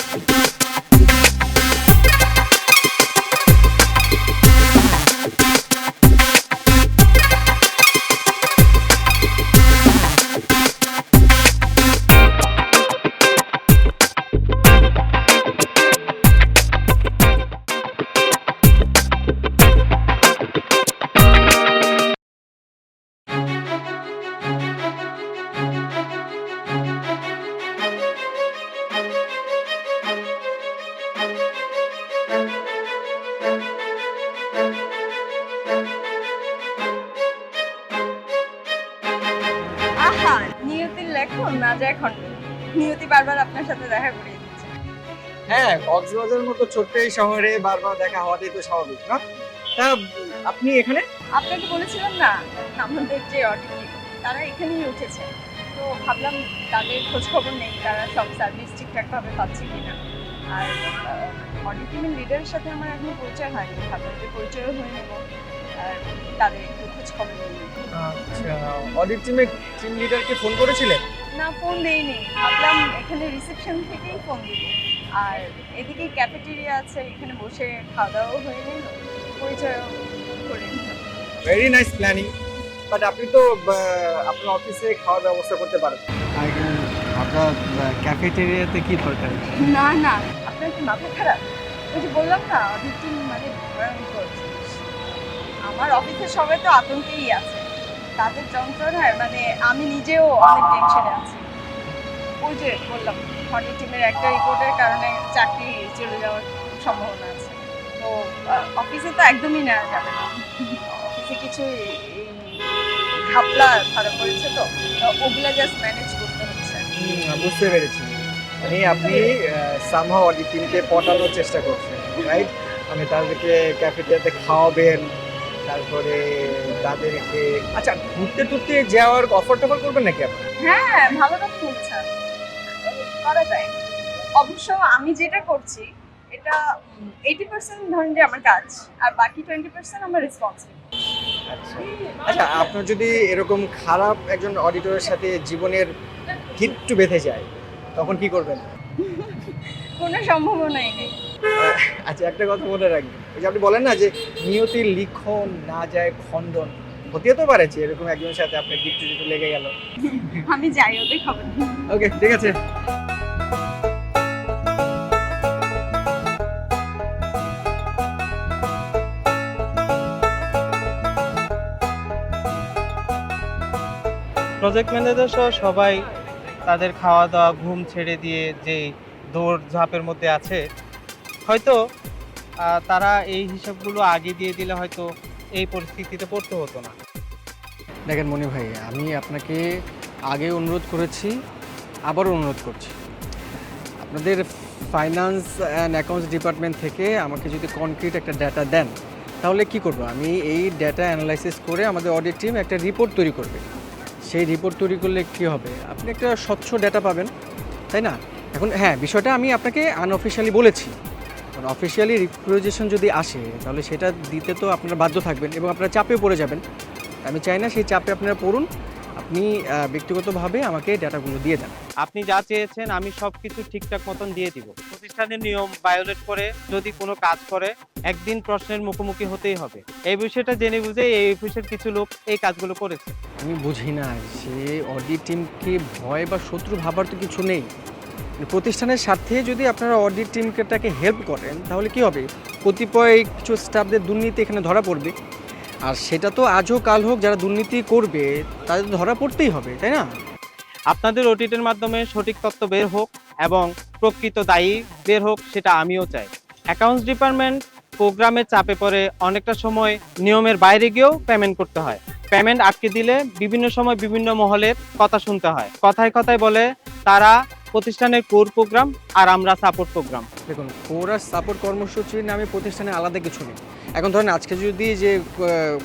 Speaker 1: আহা, নিয়তির লেখন না যায় খন্ড। নিয়তি বারবার আপনার সাথে দেখা করিয়ে দিচ্ছে।
Speaker 2: হ্যাঁ, কক্সবাজারের মতো ছোট্ট এই শহরে বারবার দেখা হওয়াটাই তো স্বাভাবিক, না? তা আপনি এখানে?
Speaker 1: আপনাকে বলেছিলাম না, আমাদের যে অডিট তারা এখানেই উঠেছে। তো ভাবলাম তাদের খোঁজ খবর নেই, তারা সব সার্ভিস ঠিকঠাকভাবে পাচ্ছে কিনা। আর অডিট টিমের লিডারের সাথে আমার এখনো পরিচয় হয়নি, ভাবলাম যে পরিচয়ও হয়ে নেব আর তাদের একটু খোঁজ খবর নেই।
Speaker 2: আচ্ছা, অডিট টিমের টিম লিডারকে ফোন করেছিলেন?
Speaker 1: না, ফোন দেইনি, ভাবলাম এখানে রিসেপশন থেকেই ফোন দিব। আর এদিকে ক্যাফেটেরিয়া আছে, এখানে বসে খাওয়া দাওয়াও হয়ে গেল, পরিচয়ও করে নিলাম।
Speaker 2: Very nice planning. বাট আপনি তো আপনার অফিসে খাওয়ার ব্যবস্থা করতে পারেন। আপনার ক্যাফেটেরিয়াতে কি দরকার?
Speaker 1: না না, আপনার কি মাথা খারাপ? ওই যে বললাম না, অডিট টিম মানে ভয়ঙ্কর জিনিস। আমার অফিসের সবাই তো আতঙ্কেই আছে, তাদের যন্ত্রণায় মানে আমি নিজেও অনেক টেনশনে আছি। ওই যে বললাম, অডিট টিমের একটা রিপোর্টের কারণে চাকরি চলে যাওয়ার সম্ভাবনা আছে। তো অফিসে তো একদমই নেওয়া যাবে না, অফিসে কিছু ঘাপলা ধরা পড়েছে, তো ওগুলা জাস্ট ম্যানেজ করতে হচ্ছে।
Speaker 2: বুঝতে পেরেছি, মানে আপনি সামহাও অডিট টিমকে পটানোর চেষ্টা করছেন, রাইট? মানে তাদেরকে ক্যাফেটেরিয়াতে খাওয়াবেন, তারপরে তাদেরকে আচ্ছা ঘুরতে টুরতে যাওয়ার অফার টফার করবেন নাকি আপনি?
Speaker 1: হ্যাঁ, ভালো কথা বলছেন, করা যায়। অবশ্য আমি যেটা করছি এটা 80% ধরেন যে আমার কাজ, আর বাকি 20% আমার রেসপন্সিবিলিটি।
Speaker 2: আচ্ছা, আপনার যদি এরকম খারাপ একজন অডিটরের সাথে জীবনের গিট্টু বেঁধে যায় তখন কি করবেন?
Speaker 1: কোনো সম্ভাবনাই নেই।
Speaker 2: আচ্ছা, একটা কথা মনে রাখবেন, ওই যে আপনি বলেন না যে নিয়তির লিখন না যায় খণ্ডন, হতে তো পারে যে এরকম একজনের সাথে আপনার গিফট লেগে গেল।
Speaker 1: আমি যাই, ওদের খবর নেই।
Speaker 2: ওকে, ঠিক আছে।
Speaker 8: প্রজেক্ট ম্যানেজার সহ সবাই তাদের খাওয়া দাওয়া ঘুম ছেড়ে দিয়ে যে দৌড় ঝাঁপের মধ্যে আছে, হয়তো তারা এই হিসাবগুলো আগে দিয়ে দিলে হয়তো এই পরিস্থিতিতে পড়তে হতো না।
Speaker 2: দেখেন মনি ভাই, আমি আপনাকে আগে অনুরোধ করেছি, আবারও অনুরোধ করছি, আপনাদের ফাইন্যান্স অ্যান্ড অ্যাকাউন্টস ডিপার্টমেন্ট থেকে আমাকে যদি কনক্রিট একটা ডাটা দেন, তাহলে কি করব, আমি এই ডাটা অ্যানালাইসিস করে আমাদের অডিট টিম একটা রিপোর্ট তৈরি করবে। সেই রিপোর্ট তৈরি করলে কি হবে, আপনি একটা স্বচ্ছ ডাটা পাবেন, তাই না? এখন হ্যাঁ, বিষয়টা আমি আপনাকে আনঅফিশিয়ালি বলেছি, কারণ অফিসিয়ালি রিপ্রেজেন্টেশন যদি আসে তাহলে সেটা দিতে তো আপনারা বাধ্য থাকবেন এবং আপনারা চাপে পড়ে যাবেন। আমি চাই না সেই চাপে আপনারা পড়ুন। আপনি ব্যক্তিগতভাবে আমাকে ডাটাগুলো দিয়ে দেন।
Speaker 8: আপনি যা চেয়েছেন আমি সবকিছু ঠিকঠাক মতন দিয়ে দিব। প্রতিষ্ঠানের নিয়ম ভায়োলেট করে যদি কোনো কাজ করে একদিন প্রশ্নের মুখোমুখি হতেই হবে। এই বিষয়টা জেনে বুঝে এই অফিসের কিছু লোক এই কাজগুলো করেছে।
Speaker 2: আমি বুঝি না, সে অডিট টিমকে ভয় বা শত্রু ভাবার তো কিছু নেই। প্রতিষ্ঠানের স্বার্থে যদি আপনারা অডিট টিমটাকে হেল্প করেন তাহলে কি হবে, কতিপয় কিছু স্টাফদের দুর্নীতি এখানে ধরা পড়বে, আর সেটা তো আজ হোক কাল হোক যারা দুর্নীতি করবে তাদের তো ধরা পড়তেই হবে, তাই না?
Speaker 8: আপনাদের অডিটের মাধ্যমে সঠিক তথ্য বের হোক এবং প্রকৃত দায়ী বের হোক, সেটা আমিও চাই। অ্যাকাউন্টস ডিপার্টমেন্ট প্রোগ্রামের চাপে পড়ে অনেকটা সময় নিয়মের বাইরে গিয়েও পেমেন্ট করতে হয়। পেমেন্ট আটকে দিলে বিভিন্ন সময় বিভিন্ন মহলের কথা শুনতে হয়। কথায় কথায় বলে তারা প্রতিষ্ঠানের কোর প্রোগ্রাম আর আমরা সাপোর্ট প্রোগ্রাম।
Speaker 2: দেখুন, কোর আর সাপোর্ট কর্মসূচির নামে প্রতিষ্ঠানে আলাদা কিছু নেই। এখন ধরেন আজকে যদি যে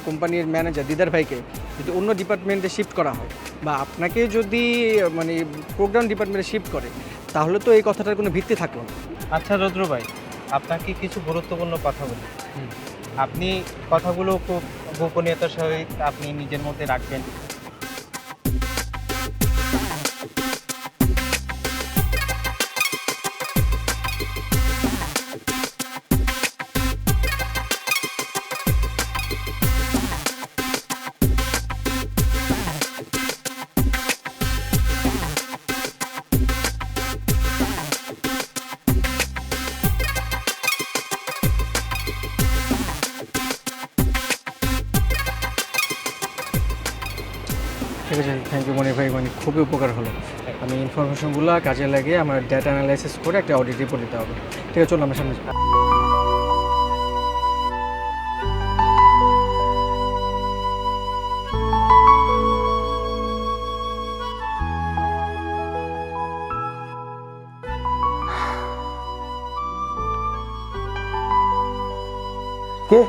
Speaker 2: কোম্পানির ম্যানেজার দিদার ভাইকে যদি অন্য ডিপার্টমেন্টে শিফট করা হয় বা আপনাকে যদি মানে প্রোগ্রাম ডিপার্টমেন্টে শিফট করে, তাহলে তো এই কথাটার কোনো ভিত্তি থাকলো না।
Speaker 8: আচ্ছা রুদ্র ভাই, আপনাকে কিছু গুরুত্বপূর্ণ কথা বলি। আপনি কথাগুলো খুব গোপনীয়তার সহিত আপনি নিজের মধ্যে রাখবেন।
Speaker 2: ঠিক আছে, থ্যাংক ইউ মনির ভাই, মানে খুবই উপকার হলো। আমি ইনফরমেশনগুলো কাজে লাগিয়ে আমার ডেটা অ্যানালাইসিস করে একটা অডিট রিপোর্ট দিতে হবে। ঠিক আছে, চলুন আমার সামনে যাই। কে?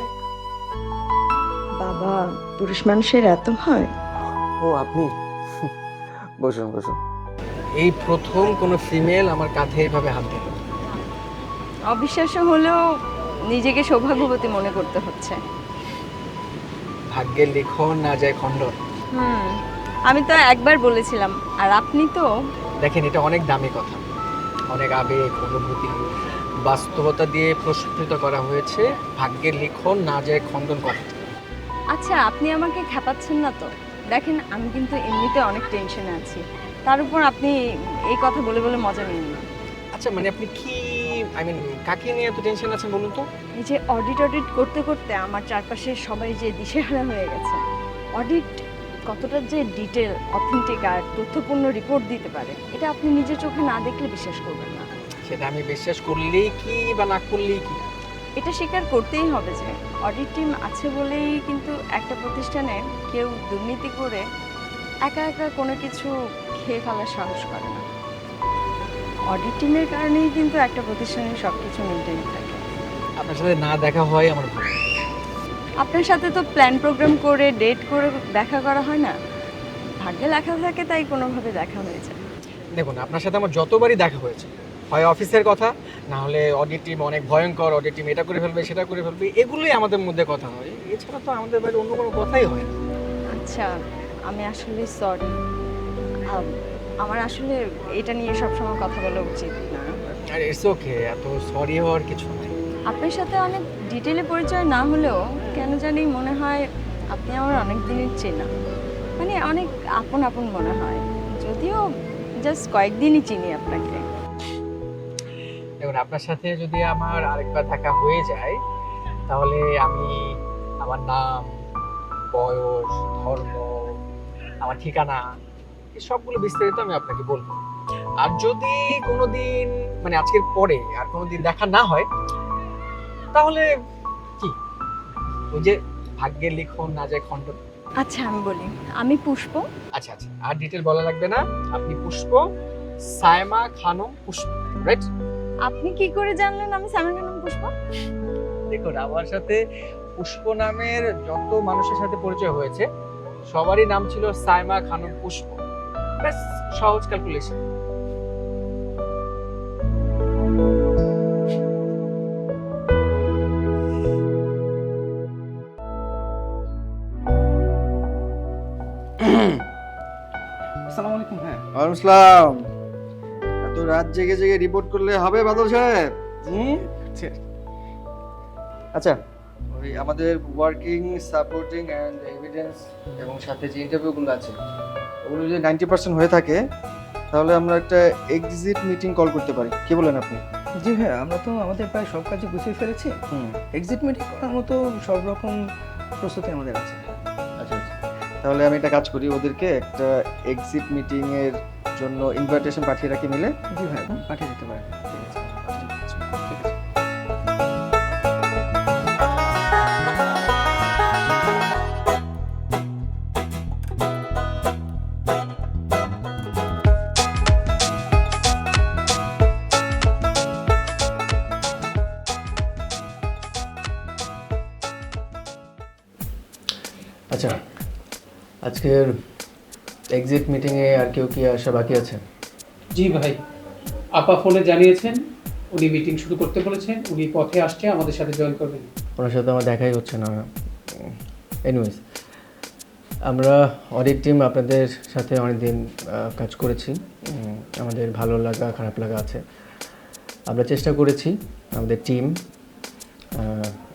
Speaker 1: বাবা, পুরুষ মানুষের এত হয়?
Speaker 2: ও আপনি, বসুন বসুন। এই প্রথম কোনো ফিমেল আমার কাঁধে এইভাবে হাত দিল।
Speaker 1: অবিশ্বাস্য হলেও নিজেকে সৌভাগ্যবতী মনে করতে হচ্ছে।
Speaker 2: ভাগ্যের লিখন না যায় খণ্ডন।
Speaker 1: আমি তো একবার বলেছিলাম, আর আপনি তো।
Speaker 2: দেখেন, এটা অনেক দামি কথা, অনেক আবেগ অনুভূতি বাস্তবতা দিয়ে প্রস্ফুটিত করা হয়েছে ভাগ্যের লিখন না যায় খণ্ডন কথা।
Speaker 1: আচ্ছা, আপনি আমাকে খেপাচ্ছেন না তো? দেখেন, আমি কিন্তু এমনিতে অনেক টেনশনে আছি, তার উপর আপনি এই কথা বলে বলে মজা নিন না।
Speaker 2: আচ্ছা, মানে আপনি কি, আই মিন কাকে নিয়ে এত টেনশন আছেন বলুন তো?
Speaker 1: এই যে অডিট করতে করতে আমার চারপাশে সবাই যে দিশেহারা হয়ে গেছে। অডিট কতটা যে ডিটেল, অথেন্টিক আর তথ্যপূর্ণ রিপোর্ট দিতে পারে, এটা আপনি নিজের চোখে না দেখলে বিশ্বাস করবেন না।
Speaker 2: সেটা আমি বিশ্বাস করলেই কি বা না করলেই কি,
Speaker 1: এটা স্বীকার করতেই হবে যে অডিট টিম আছে বলেই কিন্তু একটা প্রতিষ্ঠানে কেউ দুর্নীতি করে একা একা কোনো কিছু খেয়ে ফেলার সাহস করে না। অডিট টিমের কারণেই কিন্তু একটা প্রতিষ্ঠানের সব কিছু মেনটেন থাকে।
Speaker 2: আপনার সাথে না দেখা হয় আমার ভালো।
Speaker 1: আপনার সাথে তো প্ল্যান প্রোগ্রাম করে ডেট করে দেখা করা হয় না, ভাগ্যে লেখা থাকে তাই কোনোভাবে দেখা হয়ে যায়।
Speaker 2: দেখুন, আপনার সাথে আমার যতবারই দেখা হয়েছে, হয় অফিসের কথা, না হলে অডিট টিম অনেক ভয়ঙ্কর, অডিট টিম এটা করে ফেলবে সেটা করে ফেলবে, এগুলোই আমাদের মধ্যে কথা হয়। এছাড়া তো আমাদের বাইরে অন্য কোনো কথাই হয় না।
Speaker 1: আচ্ছা, আমি আসলে সরি, আমার আসলে এটা নিয়ে সবসময় কথা বলা উচিত না।
Speaker 2: আর ইটস ওকে, এত সরি হওয়ার কিছু নাই।
Speaker 1: আপনার সাথে অনেক ডিটেলে পরিচয় না হলেও কেন জানি মনে হয় আপনি আমার অনেক দিনের চেনা, মানে অনেক আপন আপন মনে হয়, যদিও জাস্ট কয়েকদিনই চিনি আপনাকে।
Speaker 11: দেখুন, আপনার সাথে যদি আমার আরেকবার দেখা হয়ে যায় তাহলে আমি আমার নাম, বয়স, ধর্ম, আমার ঠিকানা, এই সবগুলো বিস্তারিত আমি আপনাকে বলবো। আর যদি কোনোদিন মানে আজকের পরে আর কোনোদিন দেখা না হয় তাহলে কি, ওই যে ভাগ্যের লিখন না যায় খণ্ড।
Speaker 1: আচ্ছা আমি বলি, আমি পুষ্প।
Speaker 11: আচ্ছা আচ্ছা, আর ডিটেল বলা লাগবে না, আপনি পুষ্প, সায়মা খানম পুষ্প, রাইট?
Speaker 1: আপনি কি করে জানলেন আমি সায়মা খানম পুষ্প?
Speaker 11: দেখুন, আমার সাথে পুষ্প নামের যত মানুষের সাথে পরিচয় হয়েছে সবারই নাম ছিল সায়মা খানম পুষ্প। ব্যাস, সহজ ক্যালকুলেশন।
Speaker 5: আসসালামু আলাইকুম। হ্যাঁ,
Speaker 2: ওয়ালাইকুম আসসালাম। এত রাত জেগে জেগে রিপোর্ট করলে হবে বাদল সাহেব? আচ্ছা, ওই আমাদের ওয়ার্কিং, সাপোর্টিং অ্যান্ড এভিডেন্স এবং সাথে যে ইন্টারভিউগুলো আছে ওগুলো যদি 90% হয়ে থাকে তাহলে আমরা একটা এক্সিট মিটিং কল করতে পারি। কি বলেন আপনি?
Speaker 5: জি হ্যাঁ, আমরা তো আমাদের প্রায় সব কাজই গুছিয়ে ফেলেছি। এক্সিট মিটিং করার মতো সব রকম প্রস্তুতি আমাদের আছে।
Speaker 2: আচ্ছা আচ্ছা, তাহলে আমি একটা কাজ করি, ওদেরকে একটা এক্সিট মিটিং এর জন্য ইনভাইটেশন পাঠিয়ে রাখি মিলে।
Speaker 5: জি ভাই, পাঠিয়ে দিতে পারেন। ঠিক আছে।
Speaker 2: আচ্ছা, আজকের এক্সিট মিটিংয়ে আর কেউ কি আসা বাকি আছে?
Speaker 7: জি ভাই, আপা ফোনে জানিয়েছেন উনি মিটিং শুরু করতে বলেছেন, উনি পথে আসছে, আমাদের সাথে জয়েন করবেন।
Speaker 2: ওনার সাথে আমার দেখাই হচ্ছে না। এনিওয়েজ, আমরা অডিট টিম আপনাদের সাথে অনেকদিন কাজ করেছি। আমাদের ভালো লাগা খারাপ লাগা আছে। আমরা চেষ্টা করেছি আমাদের টিম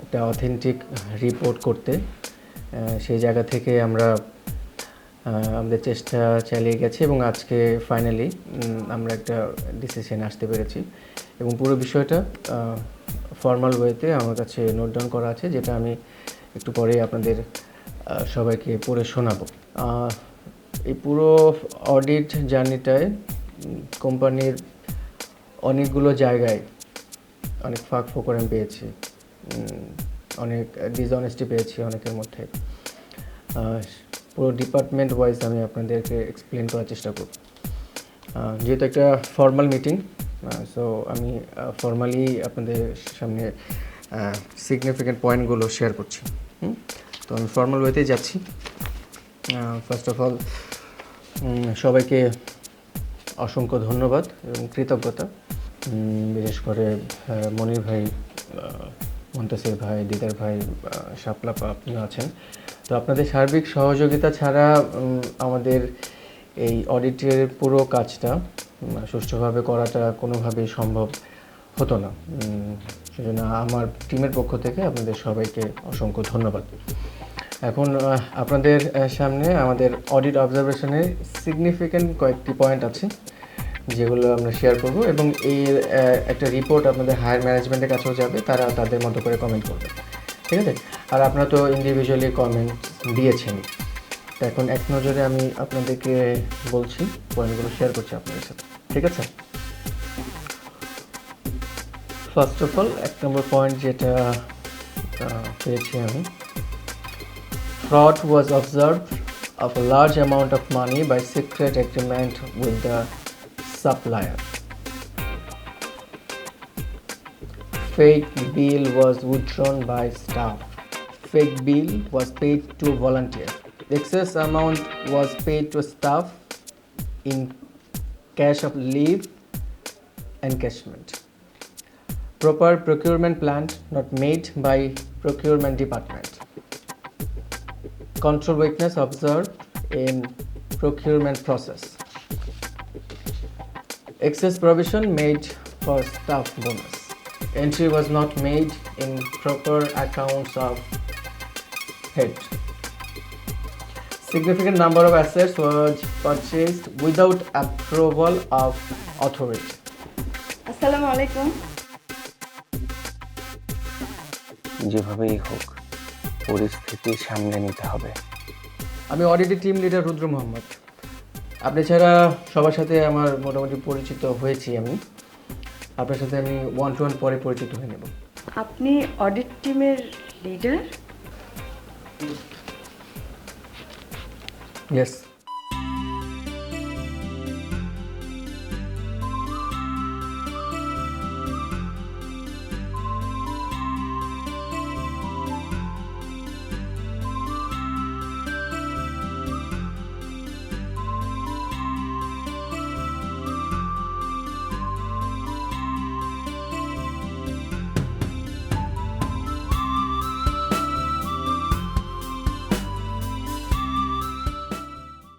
Speaker 2: একটা অথেন্টিক রিপোর্ট করতে। সেই জায়গা থেকে আমরা আমাদের চেষ্টা চালিয়ে গেছি এবং আজকে ফাইনালি আমরা একটা ডিসিশনে আসতে পেরেছি এবং পুরো বিষয়টা ফর্মাল ওয়েতে আমার কাছে নোট ডাউন করা আছে, যেটা আমি একটু পরেই আপনাদের সবাইকে পড়ে শোনাবো। এই পুরো অডিট জার্নিটায় কোম্পানির অনেকগুলো জায়গায় অনেক ফাঁক ফোকর আমি পেয়েছি, অনেক ডিসঅনেস্টি পেয়েছি অনেকের মধ্যে। পুরো ডিপার্টমেন্ট ওয়াইজ আমি আপনাদেরকে এক্সপ্লেন করার চেষ্টা করব। যেহেতু একটা ফর্মাল মিটিং, সো আমি ফর্মালি আপনাদের সামনে সিগনিফিক্যান্ট পয়েন্টগুলো শেয়ার করছি। তো আমি ফর্মাল ওয়েতেই যাচ্ছি। ফার্স্ট অফ অল সবাইকে অসংখ্য ধন্যবাদ এবং কৃতজ্ঞতা, বিশেষ করে মনির ভাই, মন্তাসির ভাই, দিদার ভাই, শাপলাপা আপনিও আছেন। তো আপনাদের সার্বিক সহযোগিতা ছাড়া আমাদের এই অডিটের পুরো কাজটা সুষ্ঠুভাবে করাটা কোনোভাবেই সম্ভব হতো না। সেজন্য আমার টিমের পক্ষ থেকে আপনাদের সবাইকে অসংখ্য ধন্যবাদ। এখন আপনাদের সামনে আমাদের অডিট অবজারভেশনের সিগনিফিক্যান্ট কয়েকটি পয়েন্ট আছে যেগুলো আমরা শেয়ার করব এবং এর একটা রিপোর্ট আপনাদের হায়ার ম্যানেজমেন্টের কাছেও যাবে, তারা তাদের মতো করে কমেন্ট করবে, ঠিক আছে? আর আপনারা তো ইন্ডিভিজুয়ালি কমেন্ট দিয়েছেন। তো এখন এক নজরে আমি আপনাদেরকে বলছি, পয়েন্টগুলো শেয়ার করছি আপনাদের সাথে, ঠিক আছে? ফার্স্ট অফ অল, এক নম্বর পয়েন্ট যেটা পেয়েছি আমি, fraud was observed of a large amount of money by secret agreement with the supplier. Fake bill was withdrawn by staff. Fake bill was paid to volunteer. The excess amount was paid to staff in cash of leave encashment. Proper procurement plan not made by procurement department. Control weakness observed in procurement process. Excess provision made for staff bonus.
Speaker 11: entry was not made in proper accounts of head. Significant number of assets was purchased without approval of authority.
Speaker 1: আসসালামু আলাইকুম।
Speaker 2: যেভাবেই হোক পরিস্থিতি সামনে নিতে হবে।
Speaker 11: আমি অডিটের টিম লিডার রুদ্র মোহাম্মদ। আপনি ছাড়া সবার সাথে আমার মোটামুটি পরিচিত হয়েছি আমি। আপনার সাথে আমি 1-to-1 পরে পরিচিত হয়ে নেব।
Speaker 1: আপনি অডিট টিমের লিডার?
Speaker 11: ইয়েস।